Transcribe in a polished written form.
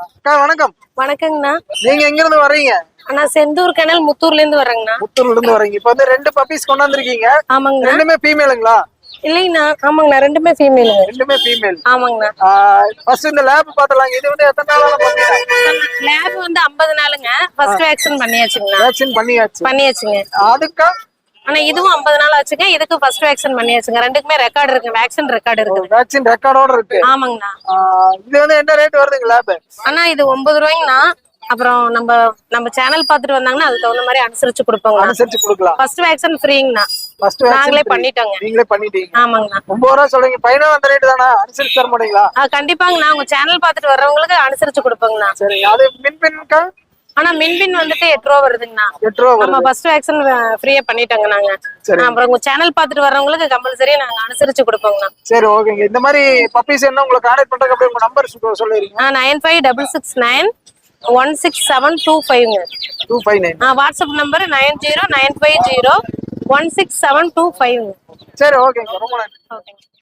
அக்கா வணக்கம். வணக்கங்கண்ணா. நீங்க எங்க இருந்து வர்றீங்க? அண்ணா செந்தூர் கனல் முத்தூர்ல இருந்து வரேங்கண்ணா. முத்தூர்ல இருந்து வர்றீங்க. இப்ப வந்து 2 பப்பீஸ் கொண்டாந்துருக்கீங்க. ஆமாங்கண்ணா. ரெண்டுமே ஃபீமேலுங்களா? இல்லைங்கண்ணா, ஆமாங்கண்ணா, ரெண்டுமே ஃபீமேலுங்க. ரெண்டுமே ஃபீமேல். ஆமாங்கண்ணா. ஃபர்ஸ்ட் இந்த லேப் பாத்தலாம். இது வந்து எத்தனை நாளால பண்ணீங்க? லேப் வந்து 50 நாளுங்க. ஃபர்ஸ்ட் வேக்சின் பண்ணியாச்சுங்கண்ணா. வேக்சின் பண்ணியாச்சுங்க. அதுக்கா ஆனா இதுவும் 50 நாள் ஆச்சுங்க. இதுக்கு ஃபர்ஸ்ட் வேக்சின் பண்ணியாச்சுங்க. ரெண்டுக்குமே ரெக்கார்டு இருக்கு, வேக்சின் ரெக்கார்டு இருக்கு. வேக்சின் ரெக்கார்டோட இருக்கு. ஆமாங்கண்ணா. இது வந்து என்ன ரேட் வருதுங்க லேப்? அண்ணா இது 9 ரூபாய்ங்கண்ணா. அப்புறம் நம்ம சேனல் பாத்துட்டு வந்தாங்கன்னா அதுக்கு தகுந்த மாதிரி அனுசரிச்சு கொடுப்போங்க. அனுசரிச்சு கொடுக்கலாம். ஃபர்ஸ்ட் வேக்சின் ஃப்ரீங்கண்ணா. நாங்களே பண்ணிட்டோங்க. நீங்களே பண்ணிட்டீங்க. ஆமாங்கண்ணா. 9 ரூபா சொல்றீங்க. பையனும் அந்த ரேட் தானா? அனுசரிச்சு தர மாட்டீங்களா? கண்டிப்பாங்கண்ணா. உங்க சேனல் பாத்துட்டு வர்றவங்களுக்கு அனுசரிச்சு கொடுப்போங்கண்ணா. சரி. அது மின்பின்க்கா? ஆனா மின்பின் வந்துட்டு 8 ரூபா வருதுங்கண்ணா. 8 ரூபா வருது. நம்ம ஃபர்ஸ்ட் வேக்சின் ஃப்ரீயா பண்ணிட்டோங்க நாங்க. அப்புறம் உங்க சேனல் பாத்துட்டு வர்றவங்களுக்கு கம்பல்சரி நாங்க அனுசரிச்சு கொடுப்போங்கண்ணா. சரி, ஓகேங்க. இந்த மாதிரி பப்பீஸ் என்ன உங்களை கான்டாக்ட் பண்றதுக்கு அப்படியே உங்க நம்பர் சொல்லிடுங்க. 9566925725. 259. WhatsApp number 9095016725. சரி, ஓகேங்க. ரொம்ப நன்றி. ஓகேங்க.